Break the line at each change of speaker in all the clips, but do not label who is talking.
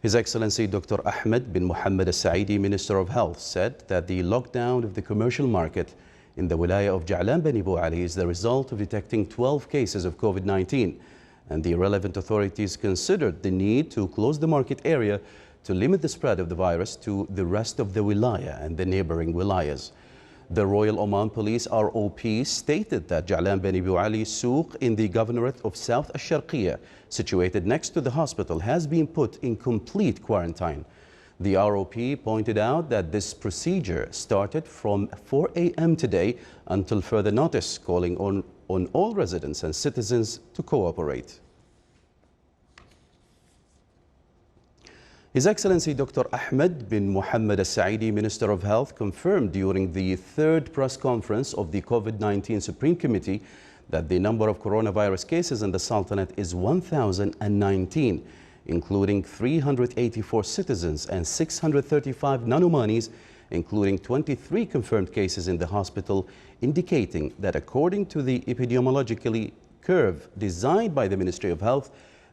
His Excellency Dr. Ahmed bin Mohammed Al-Saidi, Minister of Health, said that the lockdown of the commercial market in the wilaya of Ja'lan Bani Bu Ali is the result of detecting 12 cases of COVID-19, and the relevant authorities considered the need to close the market area to limit the spread of the virus to the rest of the wilaya and the neighboring wilayas. The Royal Oman Police ROP stated that Ja'lan Bani Bu Ali Souq in the Governorate of South Al-Sharqiyya, situated next to the hospital, has been put in complete quarantine. The ROP pointed out that this procedure started from 4 a.m. today until further notice, calling on all residents and citizens to cooperate. His Excellency Dr. Ahmed bin Mohammed Al-Saidi, Minister of Health, confirmed during the third press conference of the COVID-19 Supreme Committee that the number of coronavirus cases in the Sultanate is 1,019, including 384 citizens and 635 non-Omanis, including 23 confirmed cases in the hospital, indicating that according to the epidemiological curve designed by the Ministry of Health,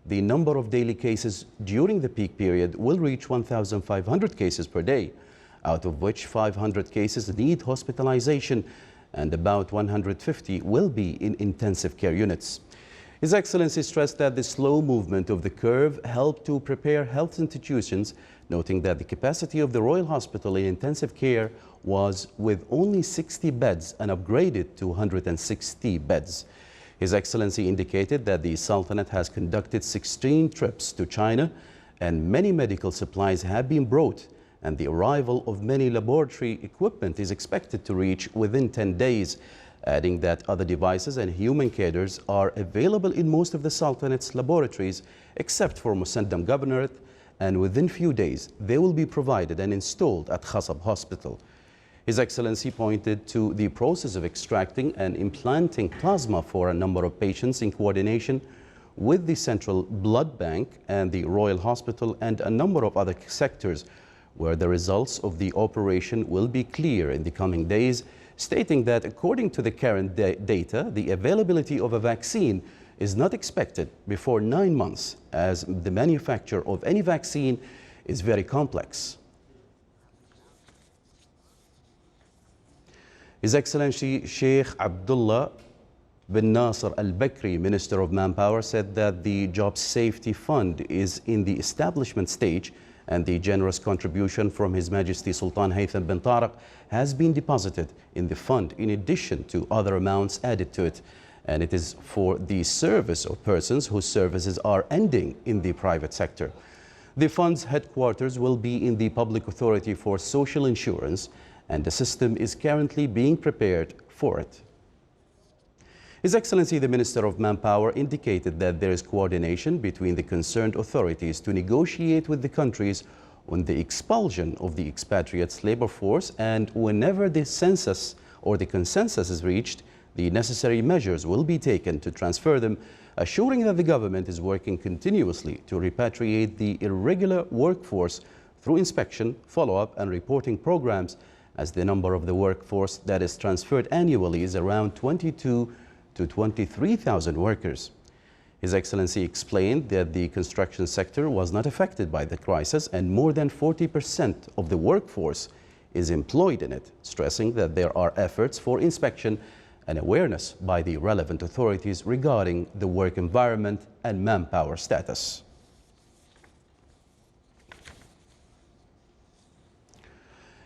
the number of daily cases during the peak period will reach 1,500 cases per day, out of which 500 cases need hospitalization and about 150 will be in intensive care units. His Excellency stressed that the slow movement of the curve helped to prepare health institutions, noting that the capacity of the Royal Hospital in intensive care was with only 60 beds and upgraded to 160 beds. His Excellency indicated that the Sultanate has conducted 16 trips to China and many medical supplies have been brought, and the arrival of many laboratory equipment is expected to reach within 10 days, adding that other devices and human cadres are available in most of the Sultanate's laboratories except for Musandam Governorate, and within few days they will be provided and installed at Khasab Hospital. His Excellency pointed to the process of extracting and implanting plasma for a number of patients in coordination with the Central Blood Bank and the Royal Hospital and a number of other sectors, where the results of the operation will be clear in the coming days, stating that according to the current data, the availability of a vaccine is not expected before 9 months, as the manufacture of any vaccine is very complex. His Excellency Sheikh Abdullah bin Nasser Al-Bakri, Minister of Manpower, said that the Job Safety Fund is in the establishment stage and the generous contribution from His Majesty Sultan Haytham bin Tariq has been deposited in the fund in addition to other amounts added to it, and it is for the service of persons whose services are ending in the private sector. The fund's headquarters will be in the Public Authority for Social Insurance, and the system is currently being prepared for it. His Excellency the Minister of Manpower indicated that there is coordination between the concerned authorities to negotiate with the countries on the expulsion of the expatriates' labor force, and whenever the census or the consensus is reached, the necessary measures will be taken to transfer them, assuring that the government is working continuously to repatriate the irregular workforce through inspection, follow-up and reporting programs, as the number of the workforce that is transferred annually is around 22 to 23,000 workers. His Excellency explained that the construction sector was not affected by the crisis and more than 40% of the workforce is employed in it, stressing that there are efforts for inspection and awareness by the relevant authorities regarding the work environment and manpower status.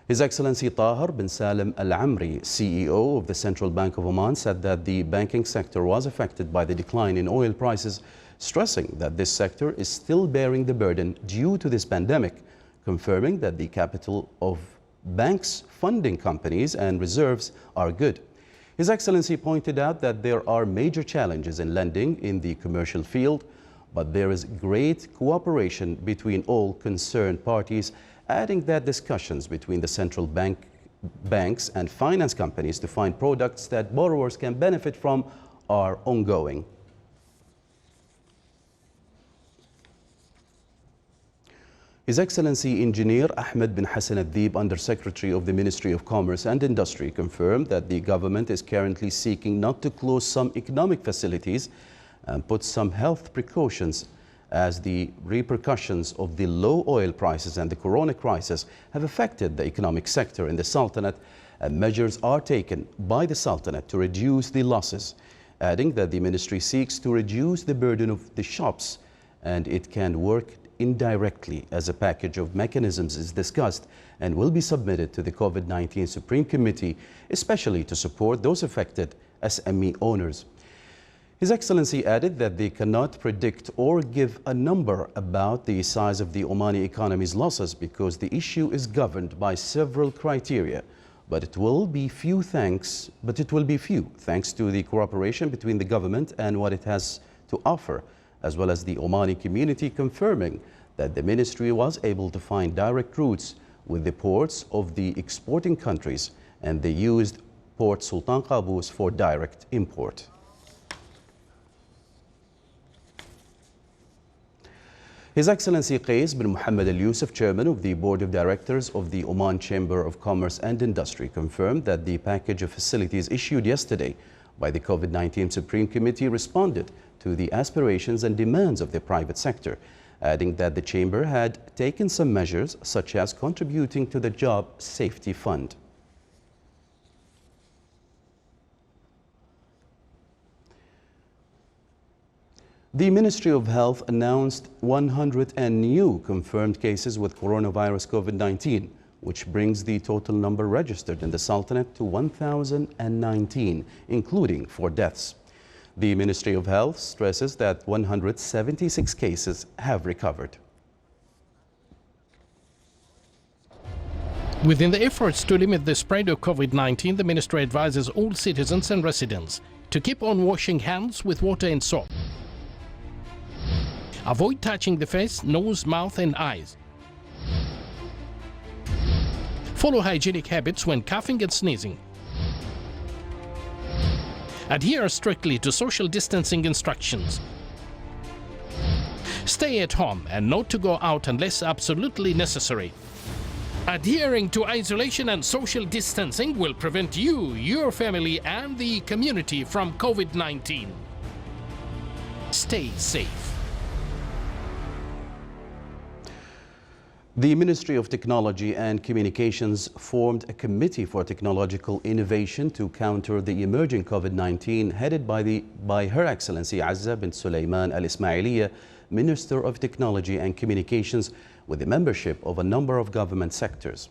His Excellency Tahir bin Salim Al-Amri, CEO of the Central Bank of Oman, said that the banking sector was affected by the decline in oil prices, stressing that this sector is still bearing the burden due to this pandemic, confirming that the capital of banks, funding companies and reserves are good. His Excellency pointed out that there are major challenges in lending in the commercial field, but there is great cooperation between all concerned parties, adding that discussions between the central banks and finance companies to find products that borrowers can benefit from are ongoing. His Excellency Engineer Ahmed bin Hassan Al-Deeb, Under-Secretary of the Ministry of Commerce and Industry, confirmed that the government is currently seeking not to close some economic facilities and put some health precautions as the repercussions of the low oil prices and the corona crisis have affected the economic sector in the Sultanate, and measures are taken by the Sultanate to reduce the losses, adding that the ministry seeks to reduce the burden of the shops and it can work indirectly as a package of mechanisms is discussed and will be submitted to the COVID-19 Supreme Committee, especially to support those affected SME owners. His Excellency added that they cannot predict or give a number about the size of the Omani economy's losses because the issue is governed by several criteria. But it will be few thanks to the cooperation between the government and what it has to offer, as well as the Omani community confirming that the ministry was able to find direct routes with the ports of the exporting countries, and they used Port Sultan Qaboos for direct import. His Excellency Qais bin Mohammed Al Yusuf, Chairman of the Board of Directors of the Oman Chamber of Commerce and Industry, confirmed that the package of facilities issued yesterday by the COVID-19 Supreme Committee responded to the aspirations and demands of the private sector, adding that the Chamber had taken some measures such as contributing to the Job Safety Fund. The Ministry of Health announced 100 new confirmed cases with coronavirus COVID-19, which brings the total number registered in the Sultanate to 1,019, including 4 deaths. The Ministry of Health stresses that 176 cases have recovered.
Within the efforts to limit the spread of COVID-19, the Ministry advises all citizens and residents to keep on washing hands with water and soap. Avoid touching the face, nose, mouth and eyes. Follow hygienic habits when coughing and sneezing. Adhere strictly to social distancing instructions. Stay at home and not to go out unless absolutely necessary. Adhering to isolation and social distancing will prevent you, your family and the community from COVID-19. Stay safe.
The Ministry of Technology and Communications formed a committee for technological innovation to counter the emerging COVID-19, headed by Her Excellency Azza bint Sulaiman Al Ismailiyah, Minister of Technology and Communications, with the membership of a number of government sectors.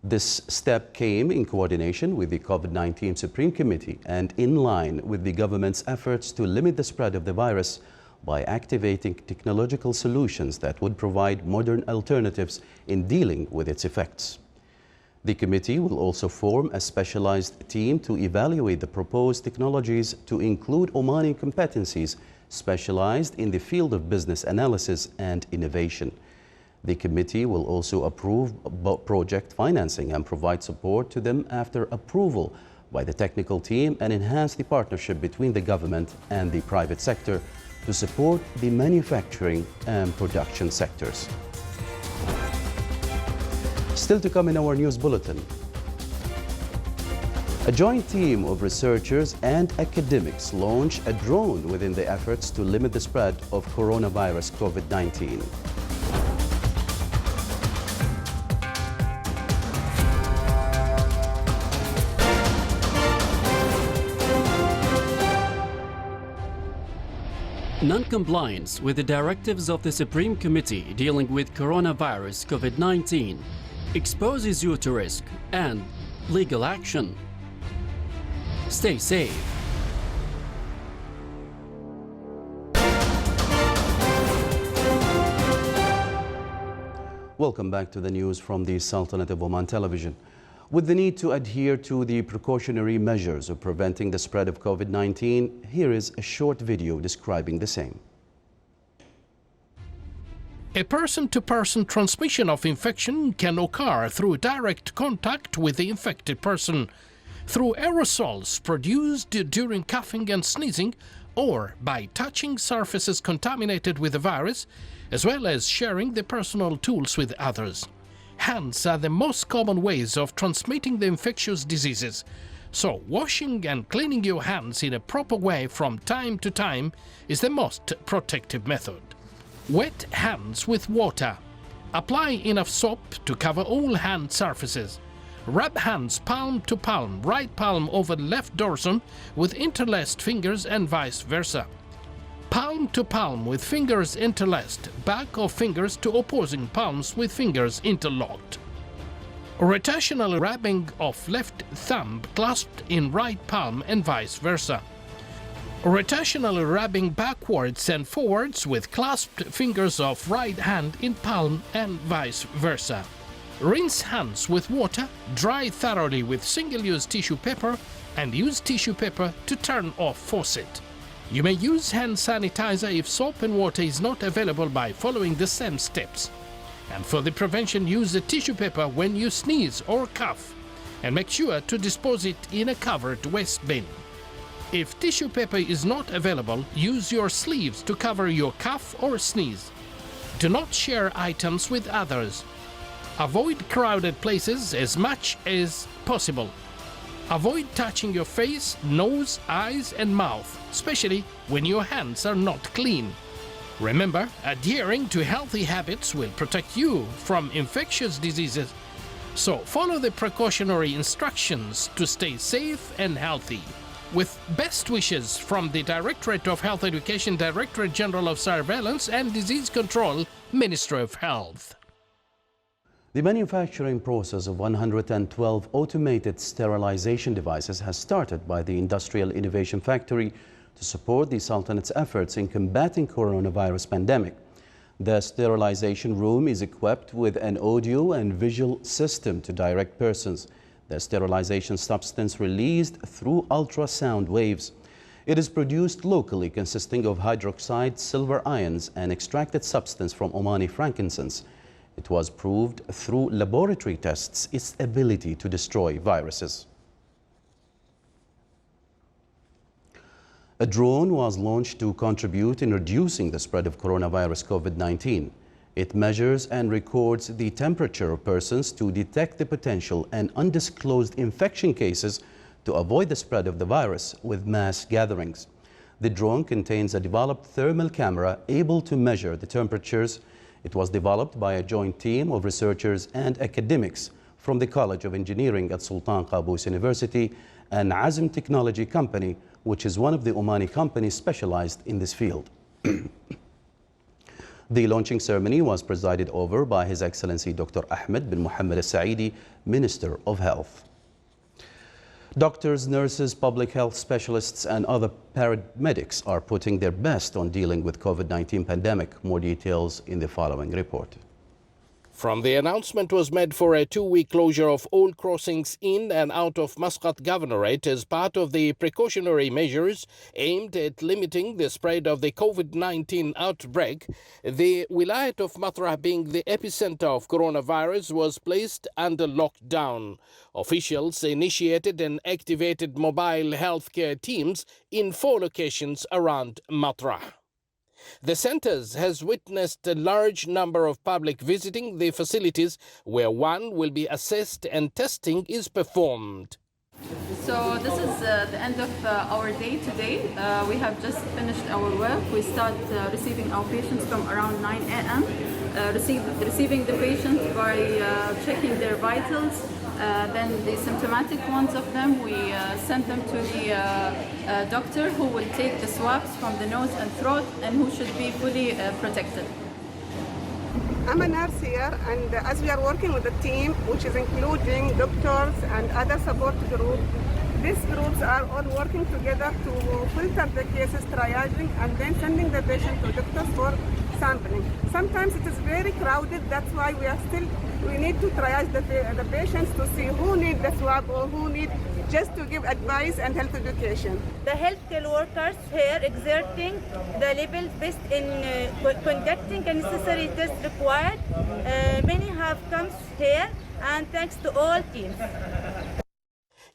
This step came in coordination with the COVID-19 Supreme Committee and in line with the government's efforts to limit the spread of the virus by activating technological solutions that would provide modern alternatives in dealing with its effects. The committee will also form a specialized team to evaluate the proposed technologies to include Omani competencies specialized in the field of business analysis and innovation. The committee will also approve project financing and provide support to them after approval by the technical team and enhance the partnership between the government and the private sector to support the manufacturing and production sectors. Still to come in our news bulletin. A joint team of researchers and academics launched a drone within the efforts to limit the spread of coronavirus COVID-19.
Non-compliance with the directives of the Supreme Committee dealing with coronavirus COVID-19 exposes you to risk and legal action. Stay safe.
Welcome back to the news from the Sultanate of Oman Television. With the need to adhere to the precautionary measures of preventing the spread of COVID-19, here is a short video describing the same.
A person-to-person transmission of infection can occur through direct contact with the infected person, through aerosols produced during coughing and sneezing, or by touching surfaces contaminated with the virus, as well as sharing the personal tools with others. Hands are the most common ways of transmitting the infectious diseases, so washing and cleaning your hands in a proper way from time to time is the most protective method. Wet hands with water. Apply enough soap to cover all hand surfaces. Rub hands palm to palm, right palm over left dorsum with interlaced fingers and vice versa. Palm to palm with fingers interlaced, back of fingers to opposing palms with fingers interlocked. Rotational rubbing of left thumb clasped in right palm and vice versa. Rotational rubbing backwards and forwards with clasped fingers of right hand in palm and vice versa. Rinse hands with water, dry thoroughly with single-use tissue paper, and use tissue paper to turn off faucet. You may use hand sanitizer if soap and water is not available by following the same steps. And for the prevention, use the tissue paper when you sneeze or cough, and make sure to dispose it in a covered waste bin. If tissue paper is not available, use your sleeves to cover your cough or sneeze. Do not share items with others. Avoid crowded places as much as possible. Avoid touching your face, nose, eyes and mouth, especially when your hands are not clean. Remember, adhering to healthy habits will protect you from infectious diseases. So follow the precautionary instructions to stay safe and healthy. With best wishes from the Directorate of Health Education, Directorate General of Surveillance and Disease Control, Ministry of Health.
The manufacturing process of 112 automated sterilization devices has started by the Industrial Innovation Factory to support the Sultanate's efforts in combating coronavirus pandemic. The sterilization room is equipped with an audio and visual system to direct persons. The sterilization substance released through ultrasound waves. It is produced locally, consisting of hydroxide silver ions and extracted substance from Omani frankincense. It was proved through laboratory tests its ability to destroy viruses. A drone was launched to contribute in reducing the spread of coronavirus COVID-19. It measures and records the temperature of persons to detect the potential and undisclosed infection cases to avoid the spread of the virus with mass gatherings. The drone contains a developed thermal camera able to measure the temperatures. It was developed by a joint team of researchers and academics from the College of Engineering at Sultan Qaboos University and Azm Technology Company, which is one of the Omani companies specialized in this field. The launching ceremony was presided over by His Excellency Dr. Ahmed bin Mohammed Al-Saidi, Minister of Health. Doctors, nurses, public health specialists and other paramedics are putting their best on dealing with COVID-19 pandemic. More details in the following report.
From the announcement was made for a 2-week closure of all crossings in and out of Muscat Governorate as part of the precautionary measures aimed at limiting the spread of the COVID-19 outbreak. The Wilayat of Matrah, being the epicenter of coronavirus, was placed under lockdown. Officials initiated and activated mobile healthcare teams in 4 locations around Matrah. The centers has witnessed a large number of public visiting the facilities where one will be assessed and testing is performed.
So this is the end of our day today. We have just finished our work. We start receiving our patients from around 9 a.m. Receiving the patients by checking their vitals. Then the symptomatic ones of them, we send them to the doctor who will take the swabs from the nose and throat and who should be fully protected.
I'm a nurse here, and as we are working with a team, which is including doctors and other support groups, these groups are all working together to filter the cases, triaging, and then sending the patient to doctors for sampling. Sometimes it is very crowded, that's why we need to triage the patients to see who need the swab or who need just to give advice and health education.
The healthcare workers here exerting the level best in conducting the necessary tests required. Many have come here, and thanks to all teams.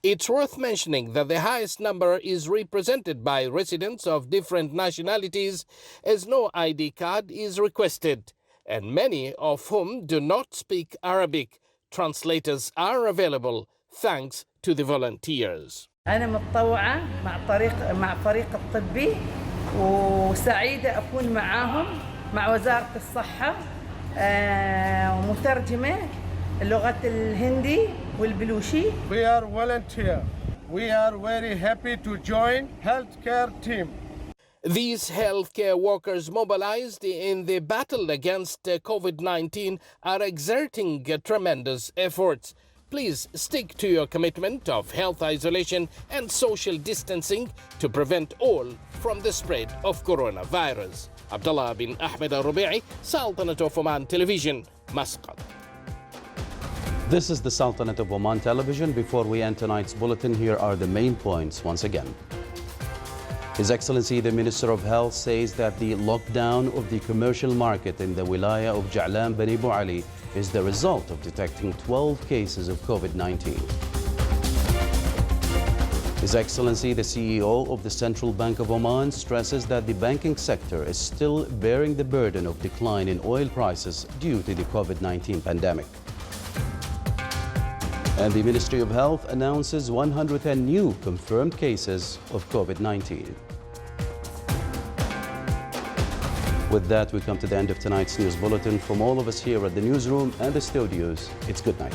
It's worth mentioning that the highest number is represented by residents of different nationalities, as no ID card is requested, and many of whom do not speak Arabic. Translators are available thanks to the volunteers.
أنا متطوعة مع فريق الطبي وسعيدة أكون معاهم مع وزارة الصحة ومترجمة اللغة الهندي والبلوشي.
We are volunteer. We are very happy to join healthcare team.
These healthcare workers mobilized in the battle against COVID-19 are exerting tremendous efforts. Please stick to your commitment of health isolation and social distancing to prevent all from the spread of coronavirus. Abdullah bin Ahmed al-Rubi'i, Sultanate of Oman Television, Muscat.
This is the Sultanate of Oman Television. Before we end tonight's bulletin, here are the main points once again. His Excellency the Minister of Health says that the lockdown of the commercial market in the wilaya of Ja'lan Bani Bu Ali is the result of detecting 12 cases of COVID-19. His Excellency the CEO of the Central Bank of Oman stresses that the banking sector is still bearing the burden of decline in oil prices due to the COVID-19 pandemic. And the Ministry of Health announces 110 new confirmed cases of COVID-19. With that, we come to the end of tonight's news bulletin. From all of us here at the newsroom and the studios, it's good night.